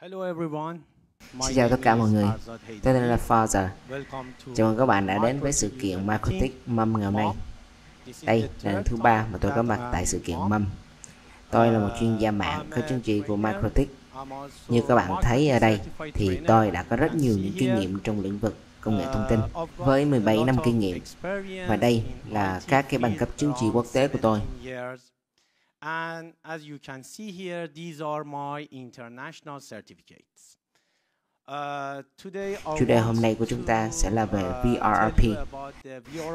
Hello everyone. Xin chào tất cả mọi người, tôi tên là Father. Chào mừng các bạn đã đến với sự kiện Mikrotik Mâm ngày hôm nay. Đây là lần thứ 3 mà tôi có mặt tại sự kiện Mâm. Tôi là một chuyên gia mạng có chứng chỉ của Mikrotik. Như các bạn thấy ở đây thì tôi đã có rất nhiều những kinh nghiệm trong lĩnh vực công nghệ thông tin với 17 năm kinh nghiệm. Và đây là các cái bằng cấp chứng chỉ quốc tế của tôi. And as you can see here, these are my international certificates. Chủ đề hôm nay của chúng ta sẽ là về VRRP.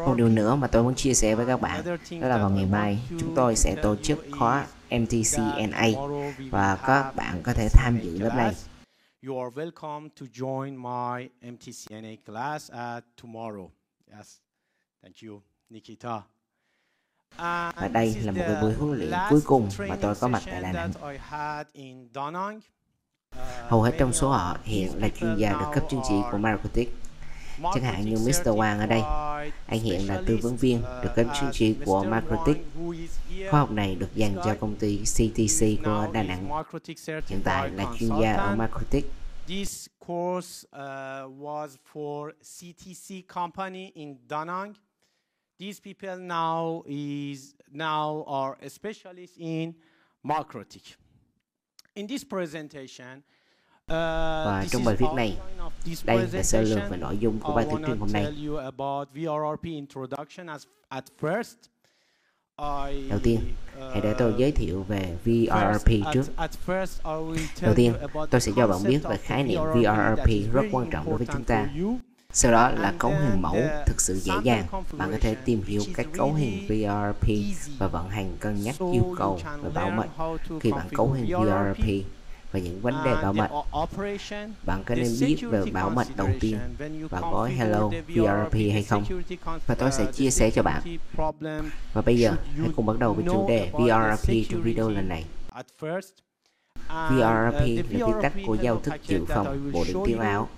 Một điều nữa mà tôi muốn chia sẻ với các bạn đó là vào ngày mai chúng tôi sẽ tổ chức khóa MTCNA và các bạn có thể tham dự lớp này. You are welcome to join my MTCNA class tomorrow. Yes, thank you, Nikita. Và đây là một cái buổi huấn luyện cuối cùng mà tôi có mặt tại Đà Nẵng. Hầu hết trong số họ hiện là chuyên gia được cấp chứng chỉ của Mikrotik. Chẳng hạn như Mr. Wang ở đây, anh hiện là tư vấn viên được cấp chứng chỉ của Mikrotik. Khóa học này được dành cho công ty CTC của Đà Nẵng. Hiện tại là chuyên gia ở Mikrotik. This course was for CTC company in Da Nang. These people now are specialists in Mikrotik. In this presentation, và trong bài viết này, đây là sơ lược về nội dung của bài thuyết trình hôm nay. Đầu tiên, hãy để tôi giới thiệu về VRRP trước. Đầu tiên, tôi sẽ cho bạn biết về khái niệm VRRP rất quan trọng đối với chúng ta. Sau đó là cấu hình mẫu thực sự dễ dàng. Bạn có thể tìm hiểu cách cấu hình VRRP và vận hành cân nhắc yêu cầu về bảo mật khi bạn cấu hình VRRP và những vấn đề bảo mật. Bạn có nên biết về bảo mật đầu tiên và gói Hello VRRP hay không? Và tôi sẽ chia sẻ cho bạn. Và bây giờ, hãy cùng bắt đầu với chủ đề VRRP trong video lần này. VRRP là viết tắt của giao thức dự phòng bộ định tuyến áo.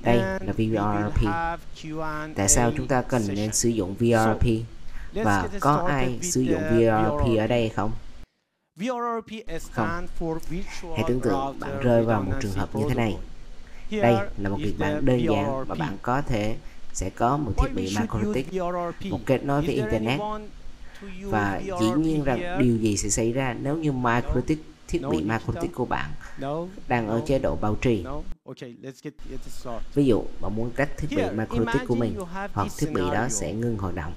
Đây là VRRP. Tại sao chúng ta cần nên sử dụng VRRP? Và có ai sử dụng VRRP ở đây không? Không. Hãy tưởng tượng bạn rơi vào một trường hợp như thế này. Đây là một kịch bản đơn giản mà bạn có thể sẽ có một thiết bị Mikrotik, một kết nối với Internet. Và dĩ nhiên rằng điều gì sẽ xảy ra nếu như thiết bị Mikrotik của bạn đang ở chế độ bảo trì. Ví dụ, bạn muốn tắt thiết bị Mikrotik của mình hoặc thiết bị đó sẽ ngưng hoạt động.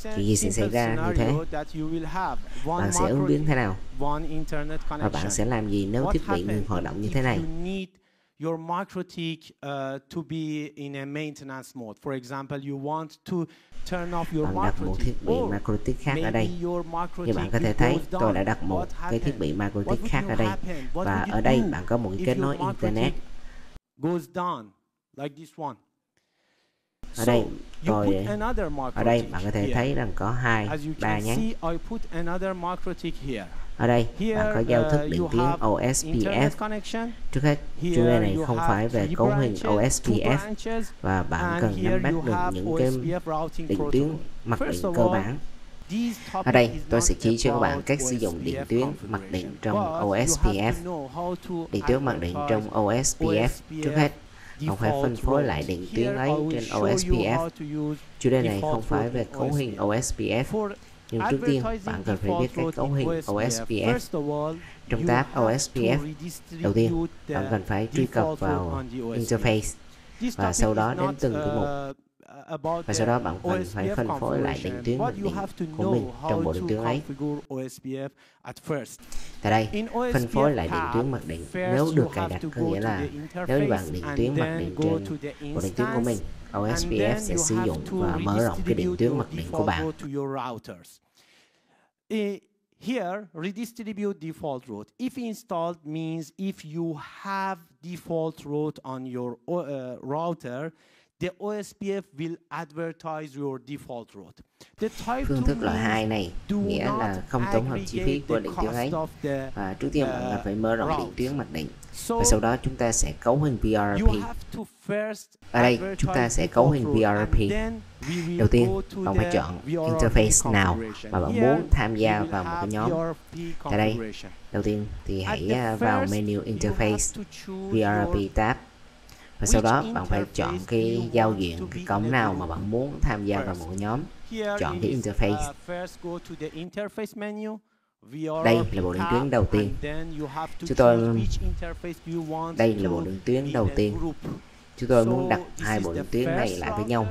Chuyện gì sẽ xảy ra như thế? Bạn sẽ ứng biến thế nào? Và bạn sẽ làm gì nếu thiết bị ngừng hoạt động như thế này? Your Mikrotik to be in a maintenance mode. For example, you want to turn off your bạn đặt một thiết bị Mikrotik khác ở đây. Như bạn có thể thấy, tôi đã đặt một cái thiết bị Mikrotik khác ở đây. Và ở đây bạn có một kết nối Internet. Ở đây bạn có thể thấy rằng có 2-3 nhánh. Ở đây bạn có giao thức điện tuyến OSPF. Trước hết, chủ đề này không phải về cấu hình OSPF và bạn cần nắm bắt được những cái điện tuyến mặc định cơ bản. Ở đây tôi sẽ chỉ cho các bạn cách sử dụng điện tuyến mặc định trong OSPF. Điện tuyến mặc định trong OSPF trước hết bạn phải phân phối lại điện tuyến ấy trên OSPF. Chủ đề này không phải về cấu hình OSPF. Nhưng trước tiên, bạn cần phải biết cách cấu hình OSPF. Trong tab OSPF, đầu tiên, bạn cần phải truy cập vào Interface và sau đó đến từng cái mục. Và sau đó bạn cần phải phân phối lại điện tuyến mặc định của mình trong bộ điện tuyến ấy. Tại đây, phân phối lại điện tuyến mặc định nếu được cài đặt, có nghĩa là nếu bạn điện tuyến mặc định trên bộ điện tuyến của mình, OSPF sẽ sử dụng và mở rộng cái điện tuyến mặc định của bạn. Here, redistribute default route. If installed means if you have default route on your router, the OSPF will advertise your default route. Phương thức loại 2 này nghĩa là không tổng hợp chi phí của định tuyến ấy. Và trước tiên bạn phải mở rộng định tuyến mặc định. Và sau đó chúng ta sẽ cấu hình VRRP. Ở đây chúng ta sẽ cấu hình VRRP. Đầu tiên, bạn phải chọn interface nào mà bạn muốn tham gia vào một cái nhóm. Tại đây, đầu tiên thì hãy vào menu Interface, VRRP tab. Và sau đó bạn phải chọn cái giao diện, cái cổng nào mà bạn muốn tham gia vào một cái nhóm. Chọn cái interface. Đây là bộ định tuyến đầu tiên. Đây là bộ định tuyến đầu tiên. Chúng tôi muốn đặt hai bộ định tuyến này lại với nhau.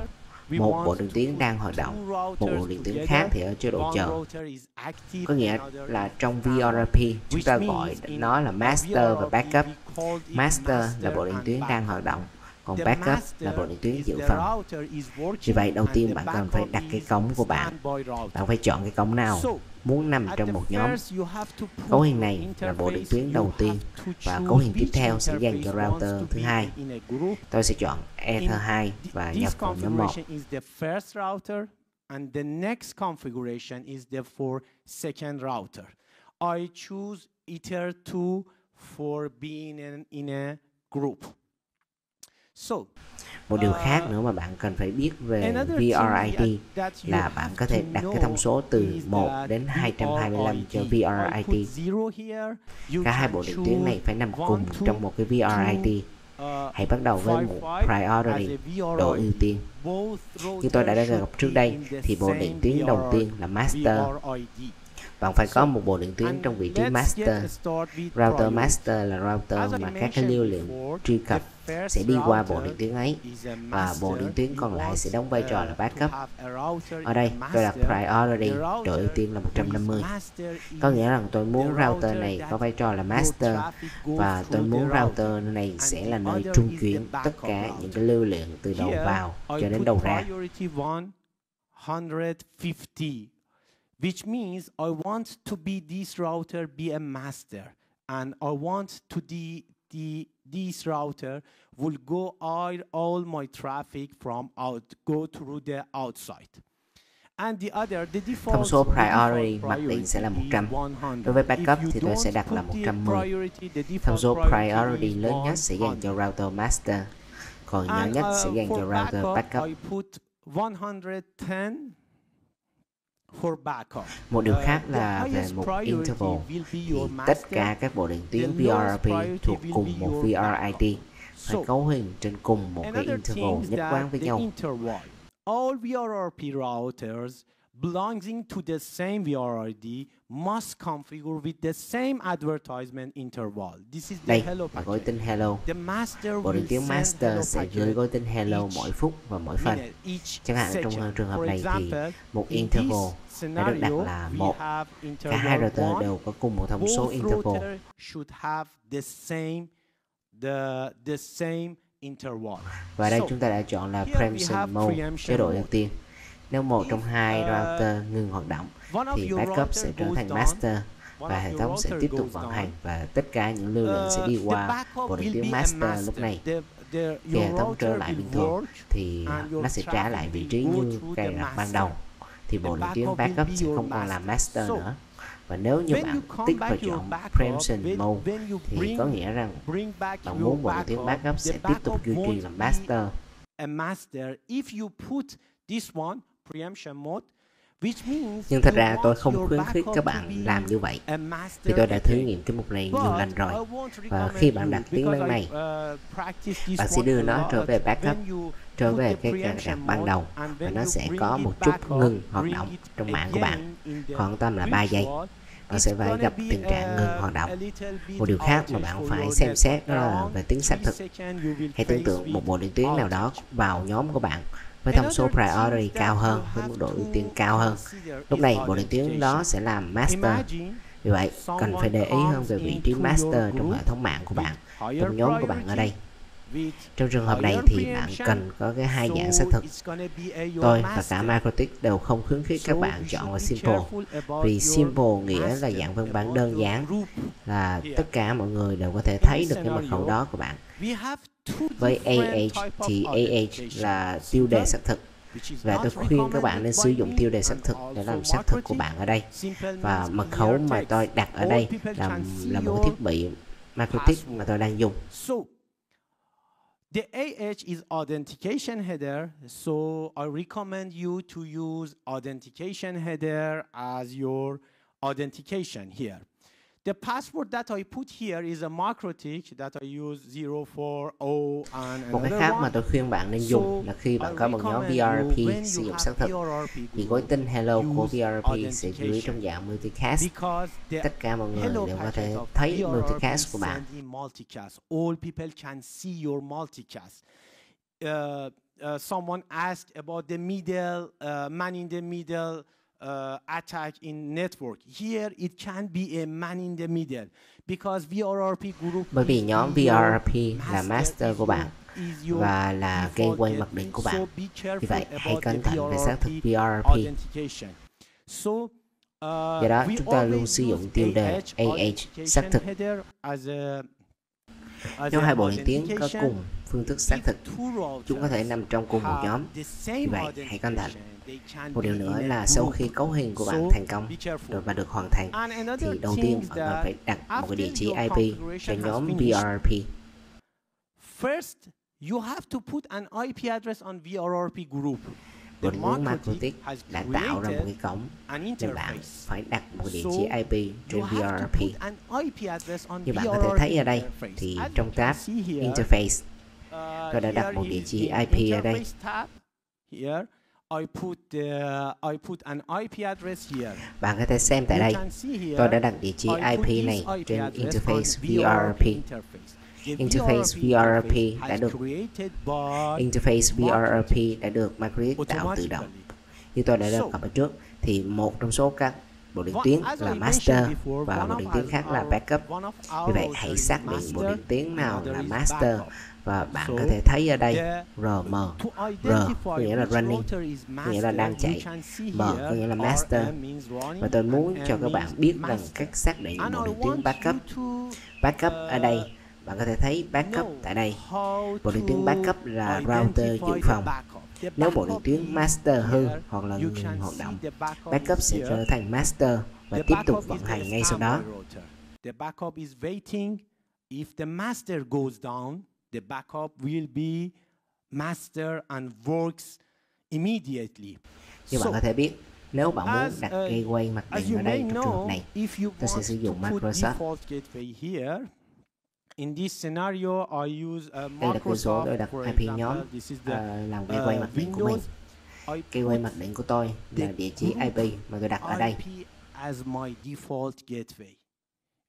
Một bộ định tuyến đang hoạt động, một bộ định tuyến khác thì ở chế độ chờ. Có nghĩa là trong VRRP chúng ta gọi nó là master và backup. Master là bộ định tuyến đang hoạt động, còn backup là bộ định tuyến dự phòng. Vì vậy đầu tiên bạn cần phải đặt cái cổng của bạn. Bạn phải chọn cái cổng nào muốn nằm trong một nhóm. Cấu hình này là bộ định tuyến đầu tiên và cấu hình tiếp theo sẽ dành cho router thứ hai. Tôi sẽ chọn Ether 2 và nhập vào nhóm 1. And the next configuration is the for second router. I choose Ether 2 for being in a group. Một điều khác nữa mà bạn cần phải biết về VRID là bạn có thể đặt cái thông số từ 1 đến 225 cho VRID. Cả hai bộ định tuyến này phải nằm cùng trong một cái VRID. Hãy bắt đầu với một priority, độ ưu tiên. Như tôi đã gặp trước đây thì bộ định tuyến đầu tiên là master. Bạn phải có một bộ định tuyến trong vị trí master. Router master là router mà các cái lưu lượng truy cập sẽ đi qua bộ định tuyến ấy, và bộ định tuyến còn lại sẽ đóng vai trò là backup. Ở đây tôi đặt priority, độ ưu tiên là 150. Có nghĩa rằng tôi muốn router này có vai trò là master, và tôi muốn router này sẽ là nơi trung chuyển tất cả những cái lưu lượng từ đầu vào cho đến đầu ra. Which means I want to be this router be a master, and I want to this router will go all my traffic from go through the outside. And the other, the default, thông số priority mặc định sẽ là 100. Đối với backup thì tôi sẽ đặt là 110. Thông số priority lớn nhất sẽ dành cho router master, còn nhỏ nhất sẽ dành cho router backup. Một điều khác là về một interval thì tất cả các bộ định tuyến VRRP thuộc cùng một VRID phải cấu hình trên cùng một cái interval nhất quán với nhau. All VRRP routers belonging to the same VRID must configure with the same advertisement interval. This is the hello packet. Gói tin hello. Bộ định tuyến master sẽ gửi gói tin hello mỗi phút và mỗi phần. Chẳng hạn trong trường hợp này thì một interval đã được đặt là 1. Cả hai router đều có cùng một thông số interval. Và đây chúng ta đã chọn là preemption mode, chế độ ưu tiên. Nếu một trong hai router ngừng hoạt động thì backup sẽ trở thành master và hệ thống sẽ tiếp tục vận hành, và tất cả những lưu lượng sẽ đi qua bộ định tuyến master. Lúc này khi hệ thống trở lại bình thường thì nó sẽ trả lại vị trí như cài đặt ban đầu, thì bộ định tuyến backup sẽ không còn là master nữa. Và nếu như bạn tích vào chọn preemption mode thì có nghĩa rằng bạn muốn bộ định tuyến backup sẽ tiếp tục duy trì làm master. Nhưng thật ra tôi không khuyến khích các bạn làm như vậy, vì tôi đã thử nghiệm cái mục này nhiều lần rồi. Và khi bạn đặt tiếng lớn này, bạn sẽ đưa nó trở về backup, trở về cái cài đặt ban đầu, và nó sẽ có một chút ngừng hoạt động trong mạng của bạn, khoảng tầm là 3 giây. Bạn sẽ phải gặp tình trạng ngừng hoạt động. Một điều khác mà bạn phải xem xét đó là về tính xác thực. Hãy tưởng tượng một bộ định tuyến nào đó vào nhóm của bạn với thông số priority cao hơn, với mức độ ưu tiên cao hơn. Lúc này bộ định tuyến đó sẽ làm master. Vì vậy cần phải để ý hơn về vị trí master trong hệ thống mạng của bạn, trong nhóm của bạn ở đây. Trong trường hợp này thì bạn cần có cái hai dạng xác thực. Tôi và cả Mikrotik đều không khuyến khích các bạn chọn vào Simple, vì Simple nghĩa là dạng văn bản đơn giản, là tất cả mọi người đều có thể thấy được cái mật khẩu đó của bạn. Với AH thì AH là tiêu đề xác thực, và tôi khuyên các bạn nên sử dụng tiêu đề xác thực để làm xác thực của bạn ở đây. Và mật khẩu mà tôi đặt ở đây là một thiết bị Mikrotik mà tôi đang dùng. The AH is authentication header, so I recommend you to use authentication header as your authentication here. The password that I put here is a Mikrotik that I use 040 and một cái khác mà tôi khuyên bạn nên dùng là khi bạn có một nhóm VRRP sử dụng xác thực, thì gói tin hello của VRRP sẽ gửi trong dạng multicast. Tất cả mọi người đều có thể thấy multicast của bạn. All people can see your multicast. Someone asked about the middle, man in the middle attack in network. Here it can be a man in the middle because VRRP group. Bởi vì nhóm VRRP là master của bạn và là gateway mặc định của bạn. Vì vậy hãy cẩn thận về xác thực VRRP. Do đó chúng ta luôn sử dụng tiêu đề AH xác thực. Nếu hai bộ điện tiếng có cùng phương thức xác thực, chúng có thể nằm trong cùng một nhóm. Vì vậy hãy cẩn thận. Một điều nữa là sau khi cấu hình của bạn thành công và được hoàn thành, thì đầu tiên bạn cần phải đặt một cái địa chỉ IP cho nhóm VRRP. First, you have to put an IP address on VRRP group. Bộ điện tiếng Mikrotik đã tạo ra một cái cổng nên bạn phải đặt một địa chỉ IP trên VRRP. Như bạn có thể thấy ở đây, thì trong tab Interface, tôi đã đặt một địa chỉ IP ở đây. I put an IP address here. Bạn có thể xem tại đây, tôi đã đặt địa chỉ IP này trên Interface VRRP. Interface VRRP đã được Mikrotik tạo tự động. Như tôi đã đề cập ở trước, thì một trong số các bộ điện tuyến là master và bộ điện tuyến khác là backup. Vì vậy hãy xác định bộ điện tuyến nào là master, và bạn có thể thấy ở đây RM, R có nghĩa là running, có nghĩa là đang chạy, M có nghĩa là master. Và tôi muốn cho các bạn biết rằng cách xác định bộ điện tuyến backup. Backup ở đây, bạn có thể thấy backup tại đây. Bộ điện tuyến backup là router dự phòng. Nếu bộ điện tuyến master hư hoặc là ngừng hoạt động, backup sẽ trở thành master và tiếp tục vận hành ngay sau đó. The backup is waiting. If the master goes down, the backup will be master and works immediately. Như bạn có thể biết, nếu bạn muốn đặt gateway mặc định ở đây trong trường hợp này, tôi sẽ sử dụng Microsoft. In this scenario, I use a đây là cửa sổ để đặt IP nhóm làm gateway mặc định của mình. Gateway mặc định của tôi là địa chỉ IP mà tôi đặt ở đây. As my default gateway.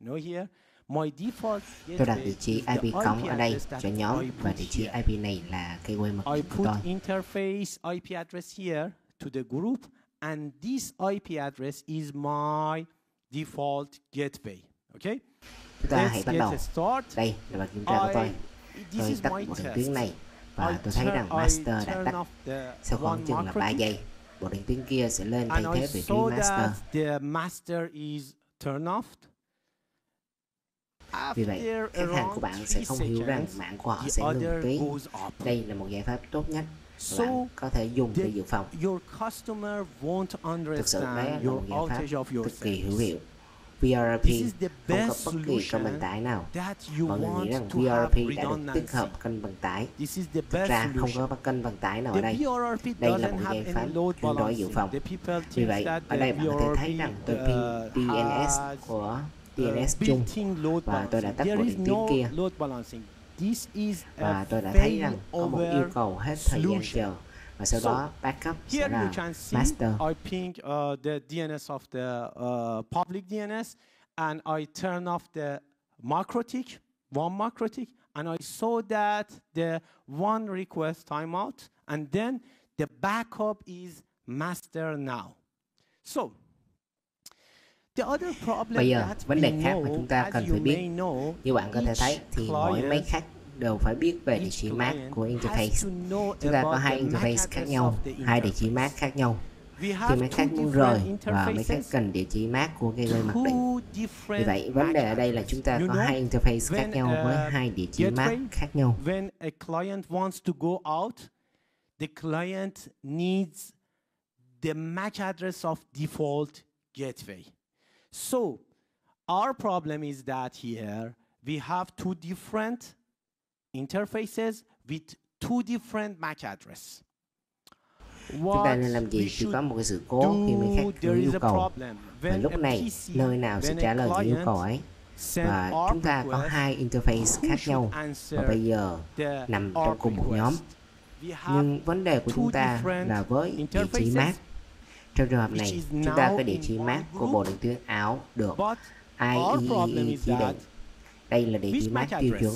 You know here, my default tôi đặt địa chỉ IP cổng ở đây cho nhóm, và địa chỉ IP này là gateway mặc định của tôi. I put interface IP address here to the group, and this IP address is my default gateway. Okay? Chúng ta hãy bắt đầu. Đây là bài kiểm tra của tôi. Tôi tắt bộ điện tuyến này và tôi thấy rằng master đã tắt. Sau khoảng chừng là 3 giây, bộ điện tuyến kia sẽ lên thay thế vị trí master. Vì vậy, khách hàng của bạn sẽ không hiểu rằng mạng của họ sẽ ngừng tuyến. Đây là một giải pháp tốt nhất bạn có thể dùng để dự phòng. Thực sự đấy là một giải pháp cực kỳ hữu hiệu. VRRP không có bất kỳ cân bằng tải nào. Mọi người nghĩ rằng VRRP đã được tích hợp cân bằng tải. Thực ra không có cân bằng tải nào ở đây. Đây là một giải pháp tương đối dự phòng. Vì vậy, ở đây bạn có thể thấy rằng tôi pin DNS của DNS chung, và tôi đã tắt bộ điện tuyến kia. Và tôi đã thấy rằng có một yêu cầu hết thời gian chờ, và sau đó backup sẽ là master. I ping the DNS of the public DNS, and I turn off the Mikrotik, one Mikrotik, and I saw that the one request timeout, and then the backup is master now. So, bây giờ vấn đề khác mà chúng ta cần phải biết, như bạn có thể thấy thì mỗi máy khách đều phải biết về địa chỉ MAC của interface. Chúng ta có hai interface khác nhau, hai địa chỉ MAC khác nhau. Khi mấy khách muốn rời và mấy khách cần địa chỉ MAC của gateway mặc định. Vì vậy, vấn đề ở đây là chúng ta có hai interface khác nhau với hai địa chỉ MAC khác nhau. When a client wants to go out, the client needs the MAC address of default gateway. So, our problem is that here we have two different interfaces with two different MAC address. Chúng ta nên làm gì khi có một cái sự cố khi mấy khách có yêu cầu? Và lúc này, nơi nào sẽ trả lời những yêu cầu ấy? Và chúng ta có hai interface khác nhau và bây giờ nằm trong cùng một nhóm. Nhưng vấn đề của chúng ta là với địa chỉ MAC. Trong trường hợp này, chúng ta có địa chỉ MAC của bộ định tuyến ảo được IEEE chỉ định. Đây là địa chỉ MAC tiêu chuẩn.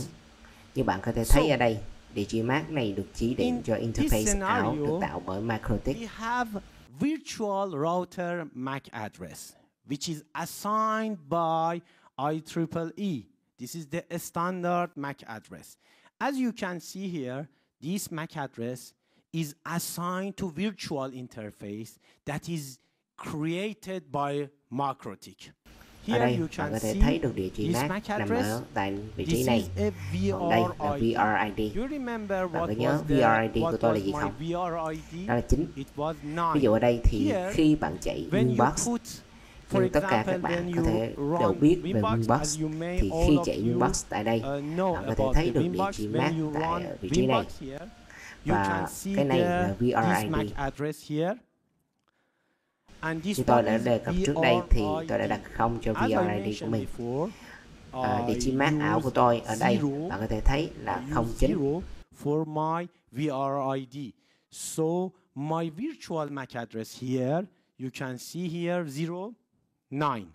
Như bạn có thể thấy ở đây, địa chỉ MAC này được chỉ định cho interface ảo được tạo bởi Mikrotik. We have virtual router MAC address, which is assigned by IEEE. This is the standard MAC address. As you can see here, this MAC address is assigned to virtual interface that is created by Mikrotik. Ở đây bạn có thể thấy được địa chỉ MAC nằm ở tại vị trí này. Còn đây là VRID. Bạn có nhớ VRID của tôi là gì không? Đó là 9. Ví dụ ở đây thì khi bạn chạy Winbox, nhưng tất cả các bạn có thể đều biết về Winbox, thì khi chạy Winbox tại đây, bạn có thể thấy được địa chỉ MAC tại vị trí này. Và cái này là VRID. Như tôi đã đề cập trước đây thì tôi đã đặt không cho VRID của mình. Địa chỉ MAC ảo của tôi ở đây bạn có thể thấy là 09. For my VRID. So my virtual MAC address here, you can see here 09.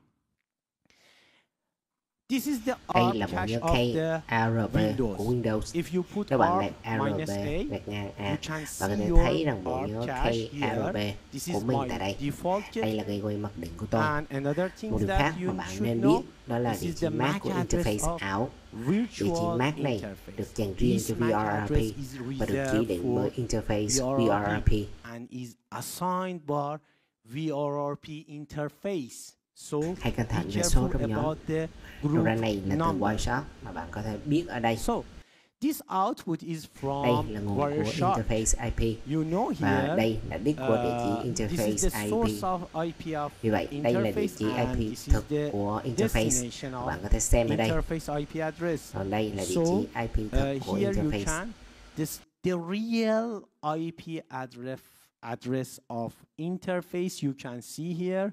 This is the đây là một nhớ key RB của Windows. Nếu bạn đặt RB gạch ngang A, bạn có thể thấy rằng bộ nhớ key RB của mình tại đây. Đây là gateway mặc định của tôi. Một điều khác mà bạn nên biết đó là địa chỉ MAC của interface ảo. Địa chỉ MAC này được dành riêng cho VRRP và được chỉ định bởi interface VRRP. Hãy cẩn thận về số trong nhóm. Đầu ra này là từ Wireshark mà bạn có thể biết ở đây. Đây là nguồn của interface IP và đây là đích của địa chỉ interface IP. Vì vậy, đây là địa chỉ IP thực của interface. Bạn có thể xem ở đây. Còn đây là địa chỉ IP thực của interface. The real IP address of interface you can see here.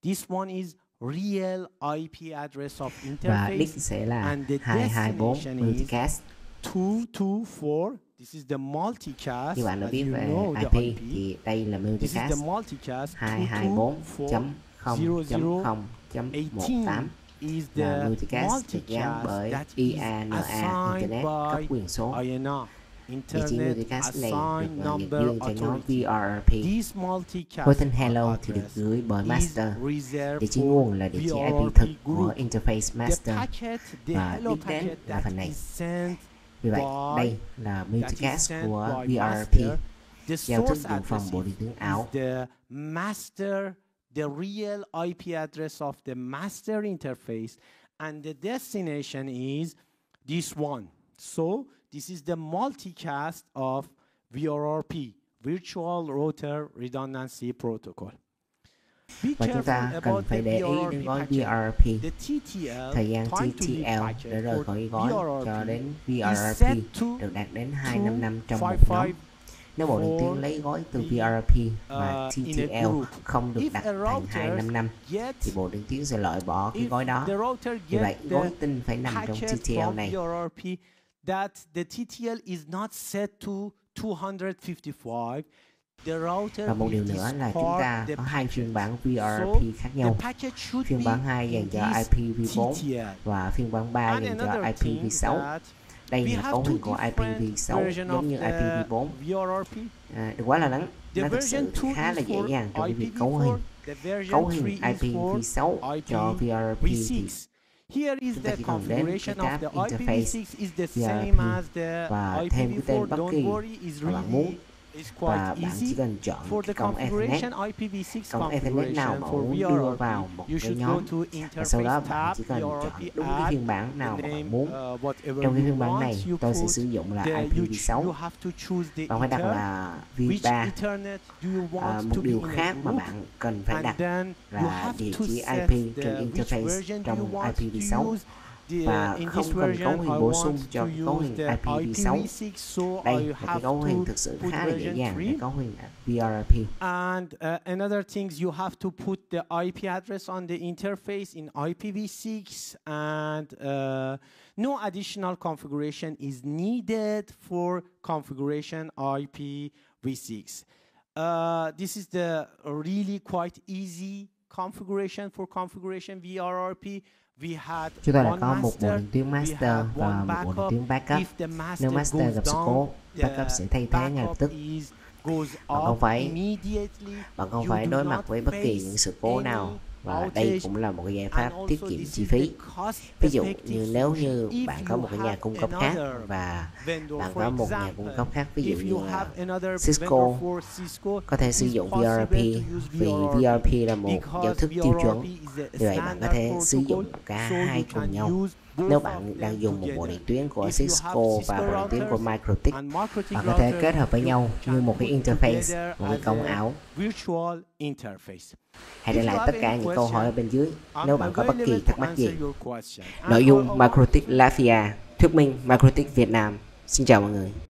This one is real IP address of interface. Và đích sẽ là 224 multicast. 224. This is the multicast. Như bạn đã biết về IP thì đây là multicast. 224.0.0.18 là multicast được gắn bởi IANA Internet cấp quyền số. Địa chỉ multicast này được nhận riêng cho nhóm VRRP. Khối tên hello thì được gửi bởi master. Địa chỉ nguồn là địa chỉ IP thực của interface master và đích đến là phần này. Vì vậy, đây là multicast của VRRP. Giao thức dự phòng bộ điện tuyến ảo. The real IP address of the master interface and the destination is this one. So this is the multicast of VRRP, Virtual Router Redundancy Protocol. Và chúng ta cần phải để ý đến gói VRRP. Thời gian TTL để rời khỏi gói cho đến VRRP được đạt đến 2-5 năm trong một nhóm. Nếu bộ điện tuyến lấy gói từ VRRP mà TTL không được đặt thành 2-5 năm thì bộ điện tuyến sẽ loại bỏ cái gói đó. Vì vậy, gói tin phải nằm trong TTL này. That the TTL is not set to 255. Và một điều nữa là chúng ta có hai phiên bản VRRP khác nhau. Phiên bản 2 dành cho IPv4 và phiên bản 3 dành cho IPv6. Đây là cấu hình của IPv6 giống như IPv4. Đừng quá lo lắng, nó thực sự khá là dễ dàng trong việc cấu hình. Cấu hình IPv6 cho VRRP thì Here is chúng ta the chỉ cần đến cái configuration tab of the interface IPv6 is the same VRRP as the và thêm cái tên IPv4. bất Don't kỳ worry, it's mà bạn muốn, really it's và quite bạn chỉ easy. cần chọn For cái the cổng Ethernet, configuration IPv6 cổng Ethernet nào configuration mà for muốn đưa VRRP, vào một you cái should go nhóm, to và sau đó interface bạn tab, chỉ cần chọn VRRP đúng cái add phiên bản nào the mà name bạn muốn. whatever Trong cái you phiên bản want. này You tôi sẽ put sử dụng là the, you IPv6. have to choose the Bạn phải đặt ether. là Which V3. Ethernet do you want Một to be điều in a khác mà group? bạn cần phải And đặt then you là have địa to chỉ set IP trên the which interface version do you trong want to IPv6 use. và In không this cần version, cấu I hình bổ want sung to cho cấu use hình the IPv6. IPv6, so Đây I là cái have cấu hình to thực sự put khá là dễ version dàng, 3. cái cấu hình VRRP. And another thing, you have to put the IP address on the interface in IPv6, and no additional configuration is needed for configuration IPv6. This is the really quite easy configuration for configuration VRRP. Chúng ta đã có một bộ định tuyến master và một bộ định tuyến backup. Nếu master gặp sự cố, backup sẽ thay thế ngay lập tức. Bạn không phải đối mặt với bất kỳ những sự cố nào, và đây cũng là một cái giải pháp tiết kiệm chi phí. Ví dụ như nếu như bạn có một cái nhà cung cấp khác và bạn có một nhà cung cấp khác, ví dụ như là Cisco, có thể sử dụng VRRP vì VRRP là một giao thức tiêu chuẩn. Vì vậy bạn có thể sử dụng cả hai cùng nhau. Nếu bạn đang dùng một bộ điện tuyến của Cisco và bộ điện tuyến của Mikrotik, bạn có thể kết hợp với nhau như một cái interface, một cái cổng ảo. Hãy để lại tất cả những câu hỏi ở bên dưới nếu bạn có bất kỳ thắc mắc gì. Nội dung Mikrotik Latvia, thuyết minh Mikrotik Việt Nam. Xin chào mọi người.